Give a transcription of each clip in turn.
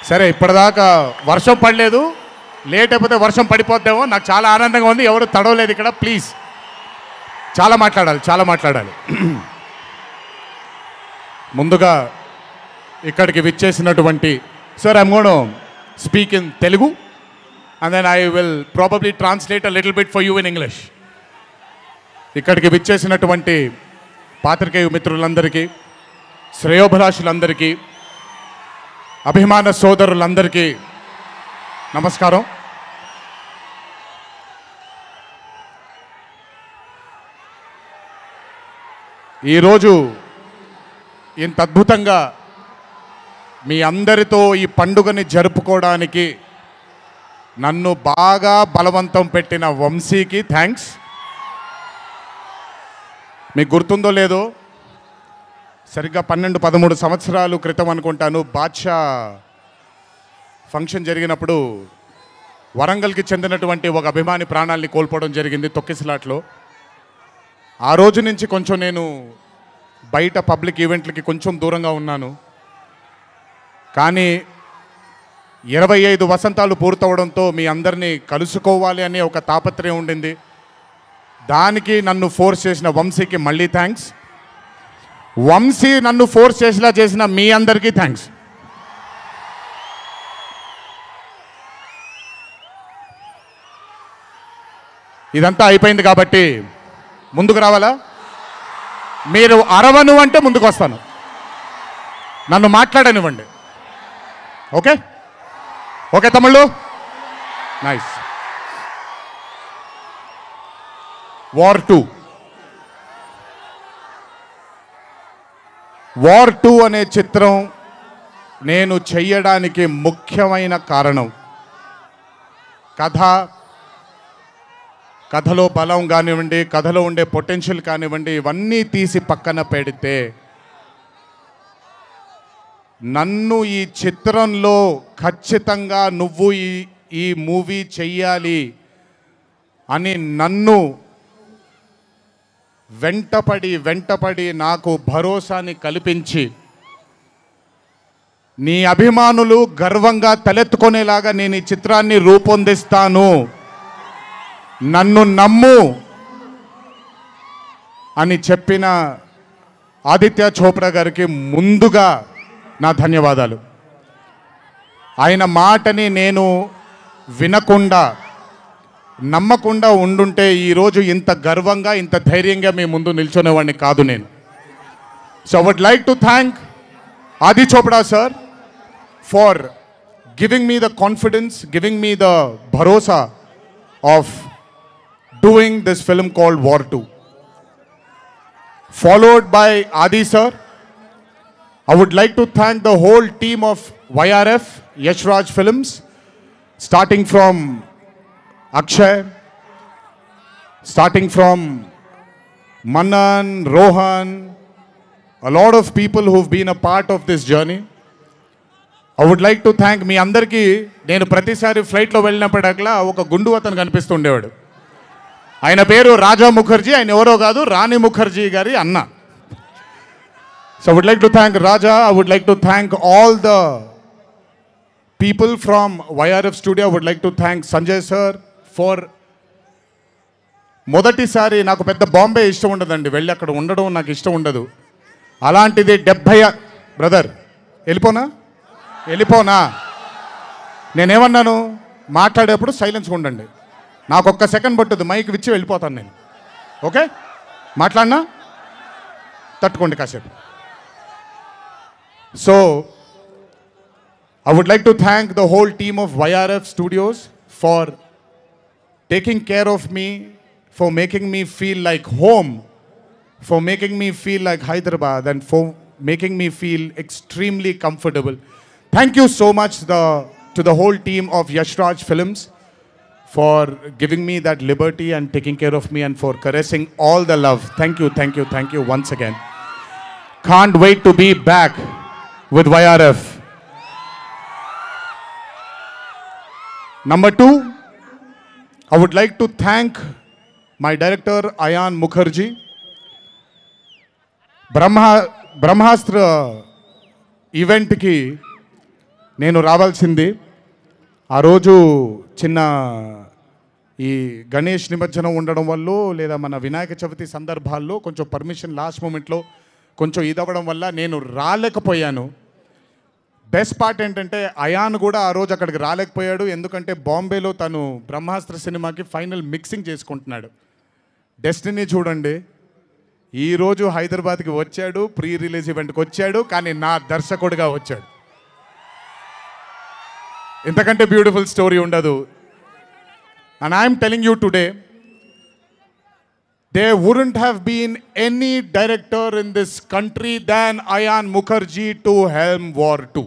సరే ఇప్పటిదాకా వర్షం పడలేదు, లేట్ అయిపోతే వర్షం పడిపోద్దేమో. నాకు చాలా ఆనందంగా ఉంది, ఎవరు తడవలేదు ఇక్కడ. ప్లీజ్ చాలా మాట్లాడాలి. ముందుగా ఇక్కడికి విచ్చేసినటువంటి sir, I'm gonna speak in Telugu and then I will probably translate a little bit for you in English. ఇక్కడికి విచ్చేసినటువంటి పాత్రికేయ మిత్రులందరికీ, శ్రేయోభిలాషులందరికీ, అభిమాన సోదరులందరికీ నమస్కారం. ఈరోజు ఇంత అద్భుతంగా మీ అందరితో ఈ పండుగని జరుపుకోవడానికి నన్ను బాగా బలవంతం పెట్టిన వంశీకి థ్యాంక్స్. మీకు గుర్తుందో లేదో, సరిగ్గా 12-13 సంవత్సరాలు క్రితం అనుకుంటాను, బాద్షా ఫంక్షన్ జరిగినప్పుడు వరంగల్కి చెందినటువంటి ఒక అభిమాని ప్రాణాల్ని కోల్పోవడం జరిగింది తొక్కిసలాట్లో. ఆ రోజు నుంచి కొంచెం నేను బయట పబ్లిక్ ఈవెంట్లకి కొంచెం దూరంగా ఉన్నాను. కానీ 25 వసంతాలు పూర్తవడంతో మీ అందరినీ కలుసుకోవాలి అనే ఒక తాపత్రయం ఉండింది. దానికి నన్ను ఫోర్స్ చేసిన వంశీకి మళ్ళీ థ్యాంక్స్. వంశీ నన్ను ఫోర్స్ చేసేలా చేసిన మీ అందరికీ థ్యాంక్స్. ఇదంతా అయిపోయింది కాబట్టి ముందుకు రావాలా? మీరు అరవను అంటే ముందుకు వస్తాను, నన్ను మాట్లాడనివ్వండి. ఓకే ఓకే తమ్ముళ్ళు, నైస్. వార్ 2 అనే చిత్రం నేను చెయ్యడానికి ముఖ్యమైన కారణం కథలో బలం కానివ్వండి, కథలో ఉండే పొటెన్షియల్ కానివ్వండి, ఇవన్నీ తీసి పక్కన పెడితే నన్ను ఈ చిత్రంలో ఖచ్చితంగా నువ్వు ఈ మూవీ చెయ్యాలి అని నన్ను వెంటపడి నాకు భరోసాని కల్పించి, నీ అభిమానులు గర్వంగా తలెత్తుకునేలాగా నేను ఈ చిత్రాన్ని రూపొందిస్తాను, నన్ను నమ్ము అని చెప్పిన ఆదిత్య చోప్రా గారికి ముందుగా నా ధన్యవాదాలు. ఆయన మాటని నేను వినకుండా నమ్మకుండా ఉండుంటే ఈరోజు ఇంత గర్వంగా ఇంత ధైర్యంగా మీ ముందు నిల్చునేవాడిని కాదు నేను. So I would like to thank Adi Chopra sir for giving me the confidence, giving me the భరోసా of doing this film called War 2, followed by Adi sir. I would like to thank the whole team of YRF, Yash Raj Films, starting from Akshay, starting from Manan, Rohan, a lot of people who've been a part of this journey. I would like to thank మీ అందరికీ. నేను ప్రతిసారి ఫ్లైట్లో వెళ్ళినప్పుడల్లా ఒక గుండు అతను కనిపిస్తుండేవాడు. ఆయన పేరు రాజా ముఖర్జీ, ఆయన ఎవరో కాదు, రాణి ముఖర్జీ గారి అన్న. So I would like to thank Raja. I would like to thank all the people from YRF Studio. I would like to thank Sanjay sir for మొదటిసారి. నాకు పెద్ద బాంబే ఇష్టం ఉండదండి, వెళ్ళి అక్కడ ఉండడం నాకు ఇష్టం ఉండదు. అలాంటిది 70 బ్రదర్ వెళ్ళిపోనా నేనేమన్నాను, మాట్లాడేప్పుడు సైలెన్స్గా ఉండండి. నాకు ఒక్క సెకండ్ పట్టుద్ది, మైక్ విచ్చి వెళ్ళిపోతాను నేను. ఓకే, మాట్లాడినా తట్టుకోండి కాసేపు. So, I would like to thank the whole team of YRF Studios for taking care of me, for making me feel like home, for making me feel like Hyderabad, and for making me feel extremely comfortable. Thank you so much to the whole team of Yash Raj Films for giving me that liberty and taking care of me and for caressing all the love. Thank you once again. Can't wait to be back with YRF. Number 2, I would like to thank my director Ayan Mukherjee. Brahmastra event ki నేను రావాల్సింది ఆ రోజు చిన్న ఈ గణేష్ నిమజ్జనం ఉండడం వల్ల లేదా మన వినాయక చవితి సందర్భాల్లో కొంచెం పర్మిషన్ లాస్ట్ మూమెంట్లో కొంచెం ఇదవ్వడం వల్ల నేను రాలేకపోయాను. బెస్ట్ పార్ట్ ఏంటంటే అయాన్ కూడా ఆ రోజు అక్కడికి రాలేకపోయాడు, ఎందుకంటే బాంబేలో తను బ్రహ్మాస్త్ర సినిమాకి ఫైనల్ మిక్సింగ్ చేసుకుంటున్నాడు. డెస్టినీ చూడండి, ఈరోజు హైదరాబాద్కి వచ్చాడు, ప్రీ రిలీజ్ ఈవెంట్కి వచ్చాడు, కానీ నా దర్శకుడిగా వచ్చాడు. ఇంతకంటే బ్యూటిఫుల్ స్టోరీ ఉండదు. And I am telling you today, there wouldn't have been any director in this country than Ayan Mukherjee to helm War 2.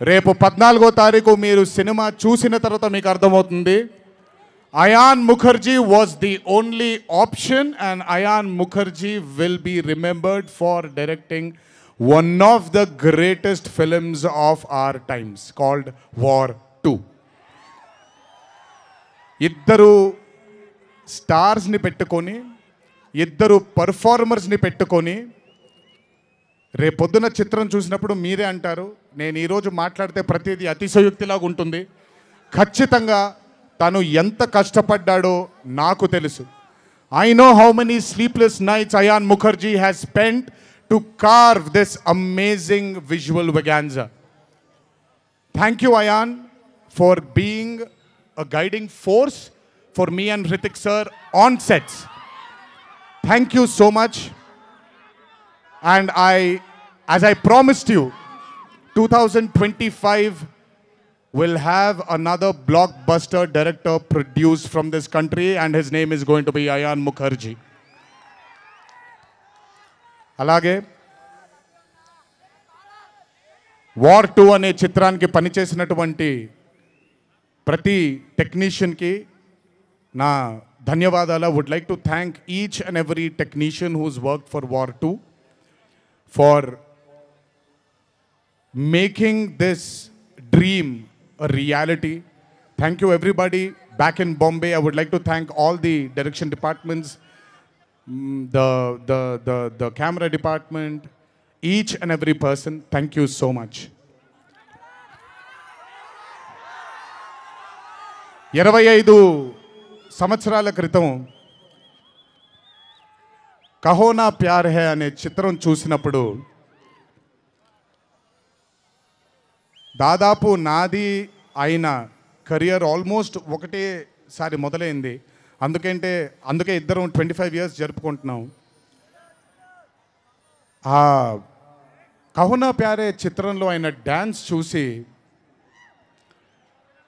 రేపు 14వ తారీఖు మీరు సినిమా చూసిన తర్వాత మీకు అర్థమవుతుంది. Ayan Mukherjee was the only option, and Ayan Mukherjee will be remembered for directing one of the greatest films of our times called War 2. ఇద్దరు స్టార్స్ని పెట్టుకొని, ఇద్దరు పర్ఫార్మర్స్ని పెట్టుకొని రేపొద్దున చిత్రం చూసినప్పుడు మీరే అంటారు, నేను ఈరోజు మాట్లాడితే ప్రతిదీ అతిశయోక్తిలాగా ఉంటుంది. ఖచ్చితంగా తను ఎంత కష్టపడ్డాడో నాకు తెలుసు. I know how many sleepless nights Ayan Mukherjee has spent to carve this amazing visual vaganza. Thank you, Ayan, for being a guiding force for me and Hrithik sir on sets. Thank you so much. And as I promised you, 2025 will have another blockbuster director produced from this country, and his name is going to be Ayan Mukherjee. అలాగే War 2 అనే చిత్రానికి పనిచేసినటువంటి ప్రతి టెక్నీషియన్కి నా ధన్యవాదాలు. Would like to thank each and every technician whose work for War 2 for making this dream a reality. Thank you everybody back in Bombay. I would like to thank all the direction departments, the camera department, each and every person. Thank you so much. 25 సంవత్సరాల క్రితం కహో నా ప్యార్ high అనే చిత్రం చూసినప్పుడు దాదాపు నాది అయిన career almost ఒకటేసారి మొదలైంది. అందుకే ఇద్దరం 25 ఇయర్స్ జరుపుకుంటున్నాం. ఆ కహో నా ప్యార్ హై చిత్రంలో ఆయన డ్యాన్స్ చూసి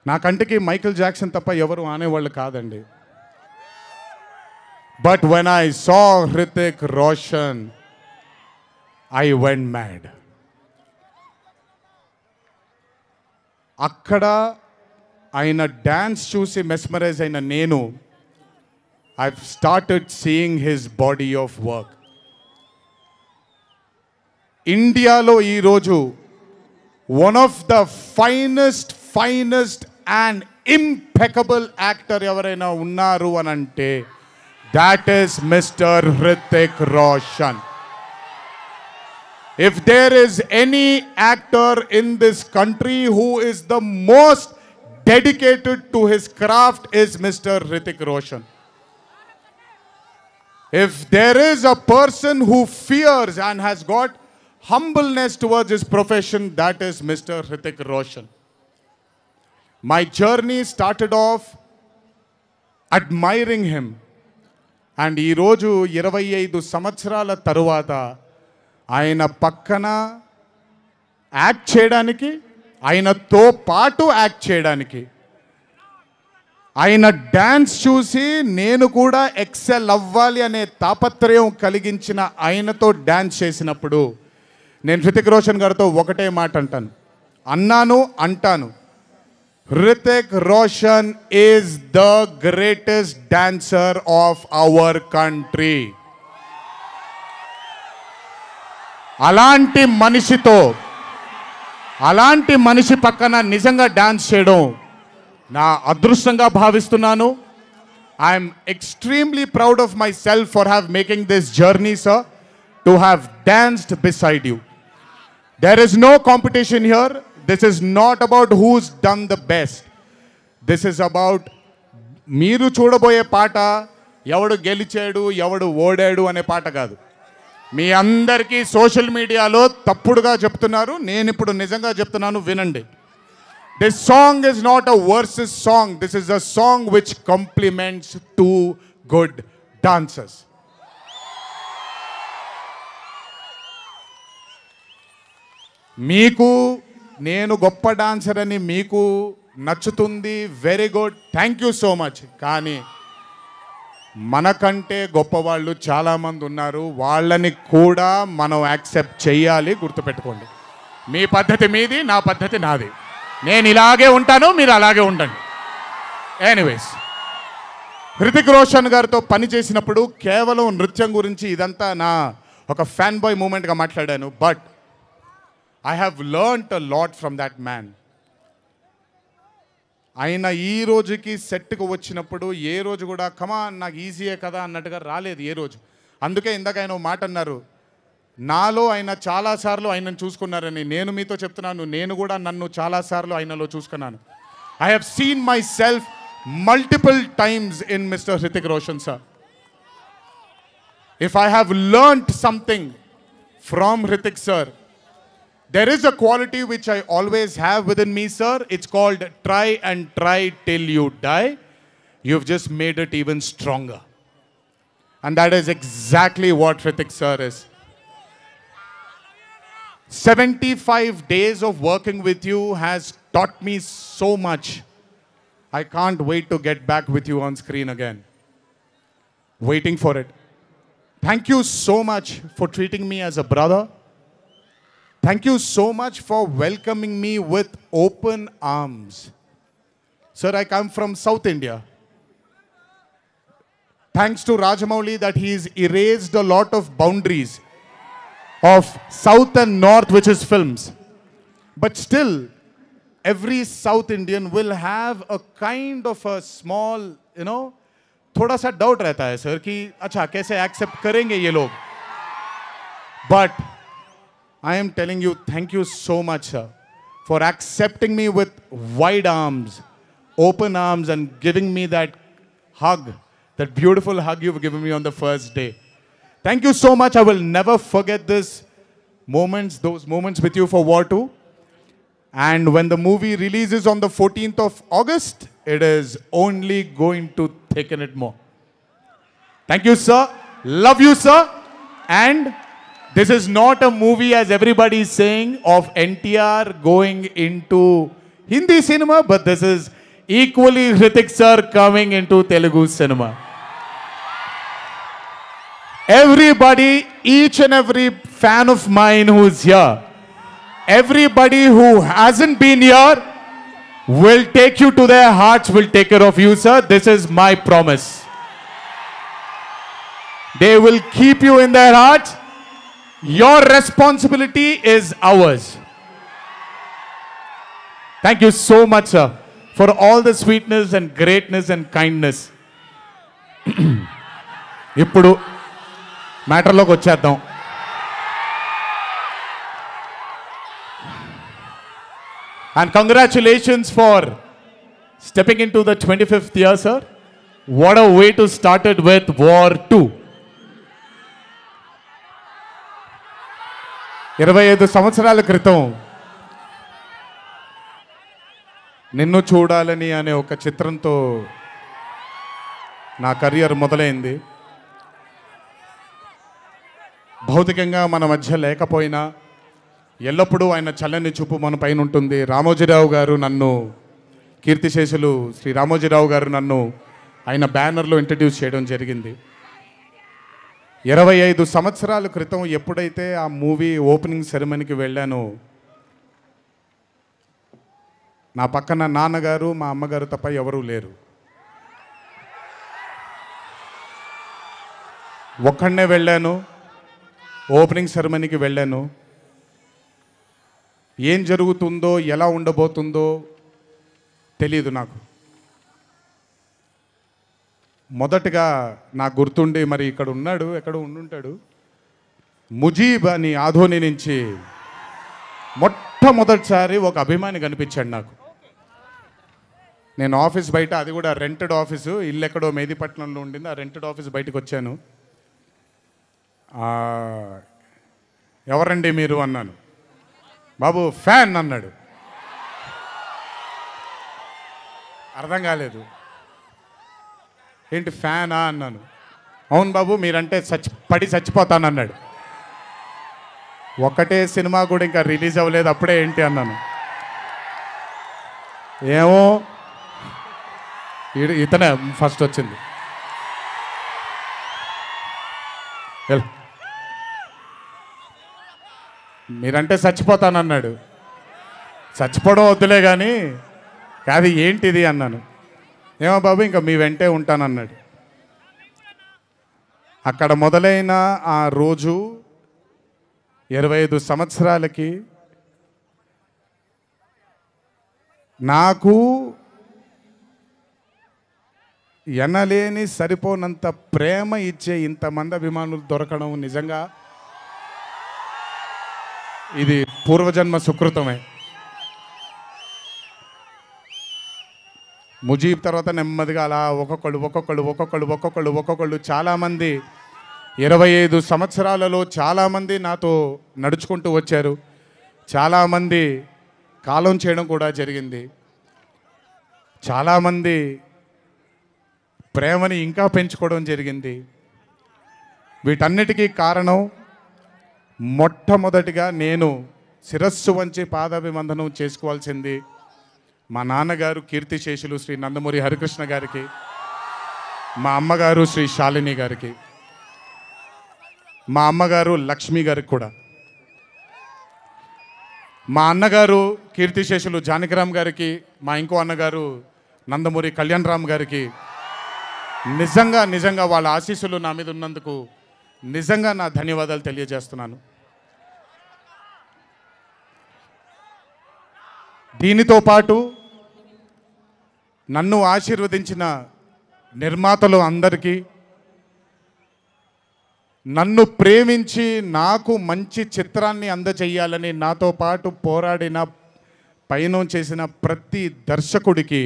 నా కంటికి మైకేల్ జాక్సన్ తప్ప ఎవరు ఆనేవాళ్ళు కాదండి. But when I saw Hrithik Roshan I went mad. అక్కడ ఆయన డ్యాన్స్ చూసి మెస్మరైజ్ అయిన నేను I started seeing his body of work. ఇండియాలో ఈరోజు one of the finest and impeccable actor ఎవరైనా ఉన్నారు అని అంటే that is mister Hrithik Roshan. If there is any actor in this country who is the most dedicated to his craft is Mr. Hrithik Roshan. If there is a person who fears and has got humbleness towards his profession, that is Mr. Hrithik Roshan. My journey started off admiring him. And ఈ రోజు 25 సంవత్సరాల తరువాత ఆయన పక్కన act చేయడానికి, ఆయనతో పాటు act చేయడానికి, ఆయన డ్యాన్స్ చూసి నేను కూడా ఎక్సెల్ అవ్వాలి అనే తాపత్రయం కలిగించిన ఆయనతో డ్యాన్స్ చేసినప్పుడు నేను హృతిక్ రోషన్ గారితో ఒకటే మాట అంటాను, Hrithik Roshan is the greatest dancer of our country. అలాంటి మనిషి పక్కన నిజంగా డాన్స్ చేయడం నా అదృష్టంగా భావిస్తున్నాను. I'm extremely proud of my self for have making this journey, sir, to have danced beside you. There is no competition here. This is not about who's done the best. This is about మీరు చూడబోయే పాట ఎవడు గెలిచాడు ఎవడు ఓడాడు అనే పాట కాదు. మీ అందరికీ సోషల్ మీడియాలో తప్పుడుగా చెప్తున్నారు, నేను ఇప్పుడు నిజంగా చెప్తున్నాను, వినండి. This song is not a versus song. This is a song which compliments too good dancers. మీకు నేను గొప్ప డాన్సర్ అని మీకు నచ్చుతుంది, very good, thank you so much. కానీ మనకంటే గొప్పవాళ్ళు చాలామంది ఉన్నారు, వాళ్ళని కూడా మనం యాక్సెప్ట్ చేయాలి. గుర్తుపెట్టుకోండి, మీ పద్ధతి మీది, నా పద్ధతి నాది. నేను ఇలాగే ఉంటాను, మీరు అలాగే ఉండండి. ఎనీవేస్, హృతిక్ రోషన్ గారితో పని చేసినప్పుడు కేవలం నృత్యం గురించి ఇదంతా నా ఒక ఫ్యాన్ బాయ్ మూమెంట్గా మాట్లాడాను. But I have learnt a lot from that man. ఆయన ఈ రోజుకి సెట్కి వచ్చినప్పుడు ఏ రోజు కూడా కమాన్ నాకు ఈజీయే కదా అన్నట్టుగా రాలేదు ఏ రోజు. అందుకే ఇందాక ఆయన మాట అన్నారు, నాలో ఆయన చాలాసార్లు ఆయనను చూసుకున్నారని. నేను మీతో చెప్తున్నాను, నేను కూడా నన్ను చాలాసార్లు ఆయనలో చూసుకున్నాను. I have seen myself multiple times in Mr. Hrithik Roshan sir. If I have learnt something from Hrithik sir, there is a quality which I always have within me, sir. It's called try and try till you die. You've just made it even stronger. And that is exactly what Hrithik sir is. 75 days of working with you has taught me so much. I can't wait to get back with you on screen again. Waiting for it. Thank you so much for treating me as a brother. Thank you so much for welcoming me with open arms. Sir, I come from South India. Thanks to Rajamouli that he's erased a lot of boundaries of South and North, which is films. But still, every South Indian will have a kind of a small, थोड़ा सा doubt रहता है sir कि अच्छा कैसे accept करेंगे ये लोग. But I am telling you, thank you so much, sir, for accepting me with wide arms, open arms, and giving me that hug, that beautiful hug you've given me on the first day. Thank you so much. I will never forget those moments with you for War 2. And when the movie releases on the 14th of August, it is only going to thicken it more. Thank you, sir. Love you, sir. And this is not a movie, as everybody is saying, of NTR going into Hindi cinema, but this is equally Hrithik sir coming into Telugu cinema. Everybody, each and every fan of mine who is here, everybody who hasn't been here will take you to their hearts, will take care of you, sir. This is my promise. They will keep you in their hearts. Your responsibility is ours. Thank you so much, sir, for all the sweetness and greatness and kindness. ఇప్పుడు మ్యాటర్లోకి వచ్చేద్దాం. And congratulations for stepping into the 25th year, sir. What a way to start it with War 2. 25 సంవత్సరాల క్రితం నిన్ను చూడాలని అనే ఒక చిత్రంతో నా కెరియర్ మొదలైంది. భౌతికంగా మన మధ్య లేకపోయినా ఎల్లప్పుడూ ఆయన చల్లని చూపు మన పైన ఉంటుంది. రామోజీరావు గారు నన్ను, కీర్తిశేషులు శ్రీ రామోజీరావు గారు నన్ను ఆయన బ్యానర్లో ఇంట్రడ్యూస్ చేయడం జరిగింది. 25 సంవత్సరాల క్రితం ఎప్పుడైతే ఆ మూవీ ఓపెనింగ్ సెరమనీకి వెళ్ళానో, నా పక్కన నాన్నగారు మా అమ్మగారు తప్ప ఎవరూ లేరు. ఒక్కడనే వెళ్ళాను, ఓపెనింగ్ సెరమనీకి వెళ్ళాను. ఏం జరుగుతుందో ఎలా ఉండబోతుందో తెలీదు నాకు. మొదటగా నాకు గుర్తుండి, మరి ఇక్కడ ఉన్నాడు, ఎక్కడ ఉండుంటాడు, ముజీబ్ అని ఆధోని నుంచి మొట్టమొదటిసారి ఒక అభిమాని కనిపించాడు నాకు. నేను ఆఫీస్ బయట, అది కూడా రెంటెడ్ ఆఫీసు, ఇల్లు ఎక్కడో మేదీపట్నంలో ఉండింది, ఆ రెంటెడ్ ఆఫీస్ బయటకు వచ్చాను. ఎవరండి మీరు అన్నాను. బాబు ఫ్యాన్ అన్నాడు. అర్థం కాలేదు. ఏంటి ఫ్యానా అన్నాను. అవును బాబు, మీరంటే పడి చచ్చిపోతానన్నాడు. ఒకటే సినిమా కూడా ఇంకా రిలీజ్ అవ్వలేదు, అప్పుడే ఏంటి అన్నాను. ఏమో ఇతనే ఫస్ట్ వచ్చింది. మీరంటే చచ్చిపోతానన్నాడు. చచ్చిపోవడం వద్దులే కానీ కాదు ఏంటిది అన్నాను. ఏమో బాబు ఇంకా మీ వెంటే ఉంటానన్నాడు. అక్కడ మొదలైన ఆ రోజు 25 సంవత్సరాలకి నాకు ఎనలేని సరిపోనంత ప్రేమ ఇచ్చే ఇంతమంది అభిమానులు దొరకడం నిజంగా ఇది పూర్వజన్మ సుకృతమే. ముజీబ్ తర్వాత నెమ్మదిగా అలా ఒక్కొక్కళ్ళు చాలామంది 25 సంవత్సరాలలో చాలామంది నాతో నడుచుకుంటూ వచ్చారు. చాలామంది కాలం చేయడం కూడా జరిగింది. చాలామంది ప్రేమని ఇంకా పెంచుకోవడం జరిగింది. వీటన్నిటికీ కారణం మొట్టమొదటిగా నేను శిరస్సు వంచి పాదాభివందనం చేసుకోవాల్సింది మా నాన్నగారు కీర్తిశేషులు శ్రీ నందమూరి హరికృష్ణ గారికి, మా అమ్మగారు శ్రీ శాలిని గారికి, మా అమ్మగారు లక్ష్మి గారికి కూడా, మా అన్నగారు కీర్తిశేషులు జానకిరామ్ గారికి, మా ఇంకో అన్నగారు నందమూరి కళ్యాణ్ రామ్ గారికి నిజంగా వాళ్ళ ఆశీస్సులు నా మీద ఉన్నందుకు నిజంగా నా ధన్యవాదాలు తెలియజేస్తున్నాను. దీనితో పాటు నన్ను ఆశీర్వదించిన నిర్మాతలు అందరికీ, నన్ను ప్రేమించి నాకు మంచి చిత్రాన్ని అందజేయాలని నాతో పాటు పోరాడిన పయనం చేసిన ప్రతి దర్శకుడికి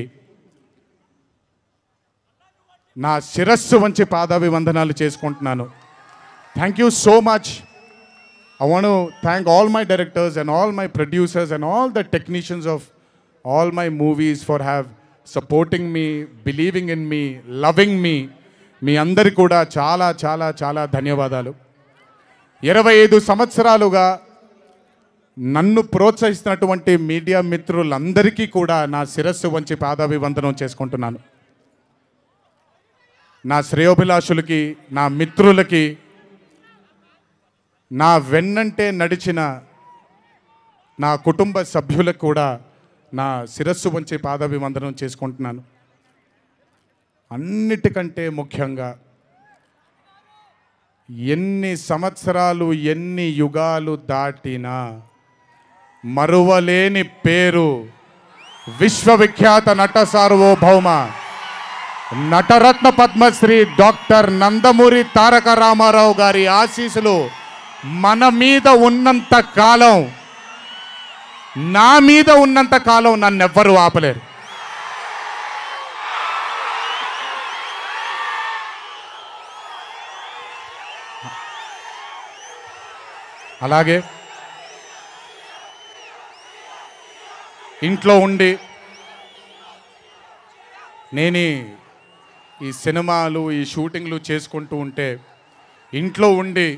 నా శిరస్సు వంచి పాదాభివందనాలు చేసుకుంటున్నాను. Thank you so much. I want to thank all my directors and all my producers and all the technicians of all my movies for supporting me, believing in me, loving me. మీ అందరికీ కూడా చాలా చాలా చాలా ధన్యవాదాలు. 25 సంవత్సరాలుగా నన్ను ప్రోత్సహిస్తున్నటువంటి media మిత్రులందరికీ కూడా నా శిరస్సు వంచి పాదాభివందనం చేసుకుంటున్నాను. నా శ్రేయోభిలాషులకి, నా మిత్రులకి, నా వెన్నంటే నడిచిన నా కుటుంబ సభ్యులకు కూడా నా శిరస్సు వంచి పాదాభివందనం చేసుకుంటున్నాను. అన్నిటికంటే ముఖ్యంగా ఎన్ని సంవత్సరాలు ఎన్ని యుగాలు దాటినా మరువలేని పేరు విశ్వవిఖ్యాత నట సార్వభౌమ నటరత్న పద్మశ్రీ డాక్టర్ నందమూరి తారక రామారావు గారి ఆశీస్సులు మన మీద ఉన్నంత కాలం, నా మీద ఉన్నంత కాలం నన్నెవ్వరూ ఆపలేరు. అలాగే ఇంట్లో ఉండి నేను ఈ సినిమాలు ఈ షూటింగ్లు చేసుకుంటూ ఉంటే, ఇంట్లో ఉండి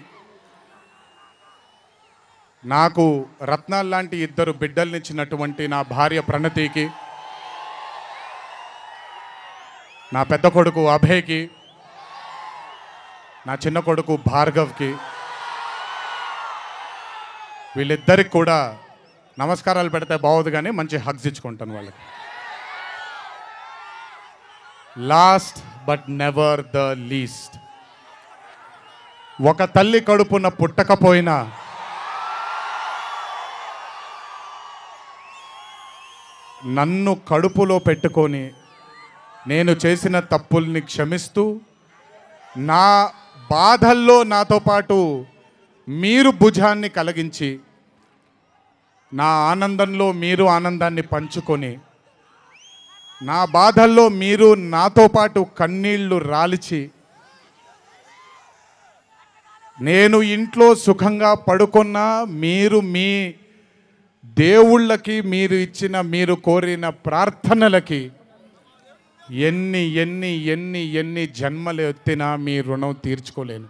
నాకు రత్నాల్ లాంటి 2 బిడ్డల్నిచ్చినటువంటి నా భార్య ప్రణతికి, నా పెద్ద కొడుకు అభయ్కి, నా చిన్న కొడుకు భార్గవ్కి, వీళ్ళిద్దరికి కూడా నమస్కారాలు పెడితే బాగోదు కానీ మంచి హగ్స్ ఇచ్చుకుంటాను వాళ్ళకి. Last but never the least, ఒక తల్లి కడుపున పుట్టకపోయినా నన్ను కడుపులో పెట్టుకొని నేను చేసిన తప్పుల్ని క్షమిస్తూ, నా బాధల్లో నాతో పాటు మీరు భుజాన్ని కలిగించి నా ఆనందంలో మీరు ఆనందాన్ని పంచుకొని, నా బాధల్లో మీరు నాతో పాటు కన్నీళ్లు రాల్చి, నేను ఇంట్లో సుఖంగా పడుకున్నా మీరు మీ దేవుళ్ళకి మీరు కోరిన ప్రార్థనలకి ఎన్ని ఎన్ని ఎన్ని ఎన్ని జన్మలు ఎత్తినా మీ రుణం తీర్చుకోలేను.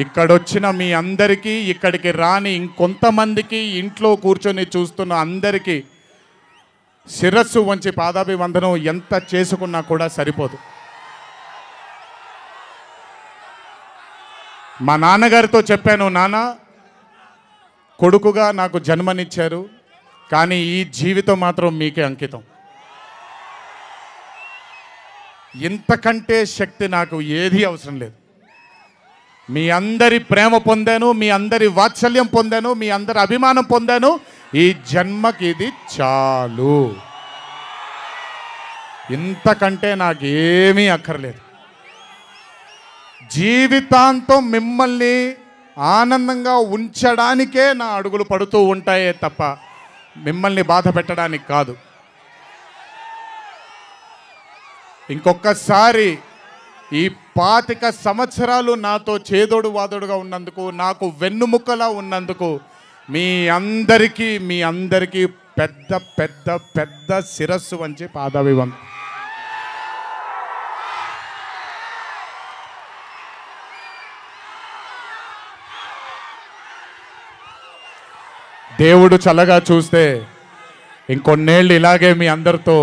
ఇక్కడొచ్చిన మీ అందరికీ, ఇక్కడికి రాని ఇంకొంతమందికి, ఇంట్లో కూర్చొని చూస్తున్న అందరికీ శిరస్సు వంచి పాదాభివందనం ఎంత చేసుకున్నా కూడా సరిపోదు. మా నాన్నగారితో చెప్పాను, నాన్న కొడుకుగా నాకు జన్మనిచ్చారు, కానీ ఈ జీవితం మాత్రం మీకే అంకితం. ఇంతకంటే శక్తి నాకు ఏది అవసరం లేదు. మీ అందరి ప్రేమ పొందాను, మీ అందరి వాత్సల్యం పొందాను, మీ అందరి అభిమానం పొందాను. ఈ జన్మకి ఇది చాలు. ఇంతకంటే నాకేమీ అక్కర్లేదు. జీవితాంతం మిమ్మల్ని ఆనందంగా ఉంచడానికే నా అడుగులు పడుతూ ఉంటాయే తప్ప మిమ్మల్ని బాధ పెట్టడానికి కాదు. ఇంకొకసారి ఈ 25 సంవత్సరాలు నాతో చేదోడు వాదోడుగా ఉన్నందుకు, నాకు వెన్నుముక్కలా ఉన్నందుకు మీ అందరికీ పెద్ద పెద్ద పెద్ద శిరస్సు వంచి పాదాభివందనం. దేవుడు చల్లగా చూస్తే ఇంకొన్నేళ్ళు ఇలాగే మీ అందరితో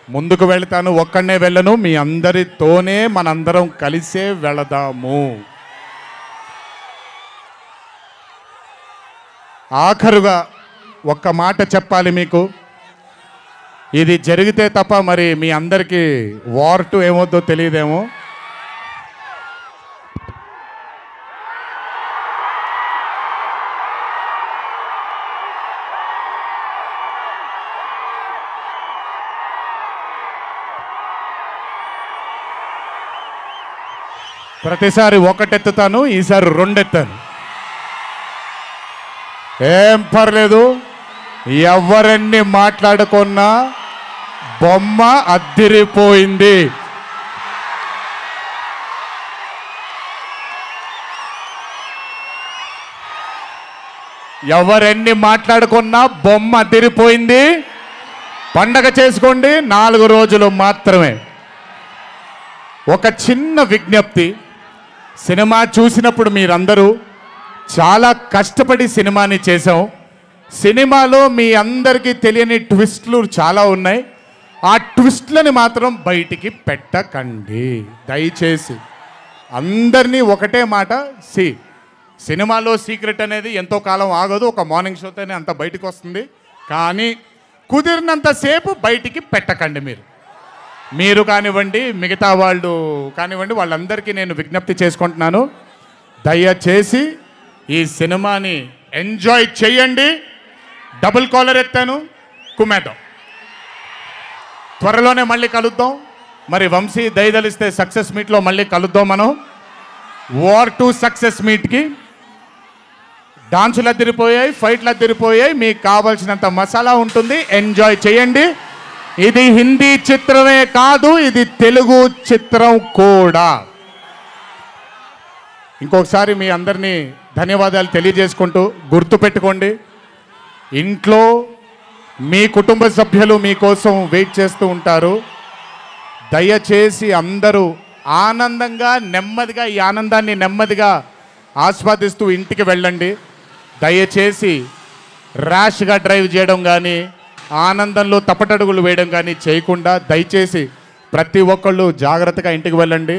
ముందుకు వెళ్తాను. ఒక్కడనే వెళ్ళను, మీ అందరితోనే మనందరం కలిసే వెళదాము. ఆఖరుగా ఒక్క మాట చెప్పాలి మీకు. ఇది జరిగితే తప్ప మరి మీ అందరికీ వార్ 2 ఏమవుద్దో తెలియదేమో. ప్రతిసారి 1 ఎత్తుతాను, ఈసారి 2 ఎత్తాను. ఏం పర్లేదు, ఎవరన్ని మాట్లాడుకున్నా బొమ్మ అద్దిరిపోయింది. ఎవరెన్ని మాట్లాడుకున్నా బొమ్మ అద్దిరిపోయింది. పండగ చేసుకోండి, 4 రోజులు మాత్రమే. ఒక చిన్న విజ్ఞప్తి, సినిమా చూసినప్పుడు మీరందరూ చాలా కష్టపడి సినిమాని చేసాం. సినిమాలో మీ అందరికీ తెలియని ట్విస్ట్లు చాలా ఉన్నాయి. ఆ ట్విస్ట్లని మాత్రం బయటికి పెట్టకండి దయచేసి. అందరినీ ఒకటే మాట, సినిమాలో సీక్రెట్ అనేది ఎంతో కాలం ఆగదు, ఒక మార్నింగ్ షోతోనే అంత బయటికి వస్తుంది. కానీ కుదిరినంతసేపు బయటికి పెట్టకండి. మీరు కానివ్వండి, మిగతా వాళ్ళు కానివ్వండి, వాళ్ళందరికీ నేను విజ్ఞప్తి చేసుకుంటున్నాను, దయచేసి ఈ సినిమాని ఎంజాయ్ చేయండి. డబుల్ కాలర్ ఎత్తాను, కుమ్మేద్దాం. త్వరలోనే మళ్ళీ కలుద్దాం. మరి వంశీ దయదలిస్తే సక్సెస్ మీట్లో మళ్ళీ కలుద్దాం. మనం వార్ 2 సక్సెస్ మీట్కి డాన్సులు అదిరిపోయాయి, ఫైట్లు అదిరిపోయాయి. మీకు కావాల్సినంత మసాలా ఉంటుంది, ఎంజాయ్ చేయండి. ఇది హిందీ చిత్రమే కాదు, ఇది తెలుగు చిత్రం కూడా. ఇంకొకసారి మీ అందరినీ ధన్యవాదాలు తెలియజేసుకుంటూ, గుర్తుపెట్టుకోండి, ఇంట్లో మీ కుటుంబ సభ్యులు మీకోసం వెయిట్ చేస్తూ ఉంటారు. దయచేసి అందరూ ఆనందంగా నెమ్మదిగా ఈ ఆనందాన్ని నెమ్మదిగా ఆస్వాదిస్తూ ఇంటికి వెళ్ళండి. దయచేసి ర్యాష్గా డ్రైవ్ చేయడం కానీ, ఆనందంలో తప్పటడుగులు వేయడం కానీ చేయకుండా దయచేసి ప్రతి ఒక్కళ్ళు జాగ్రత్తగా ఇంటికి వెళ్ళండి.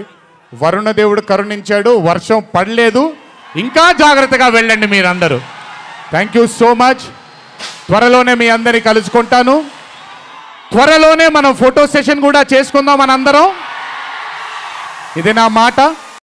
వరుణదేవుడు కరుణించాడు, వర్షం పడలేదు, ఇంకా జాగ్రత్తగా వెళ్ళండి మీరందరూ. Thank you so much. త్వరలోనే మీ అందరినీ కలుసుకుంటాను. త్వరలోనే మనం ఫోటో సెషన్ కూడా చేసుకుందాం మనందరం. ఇది నా మాట.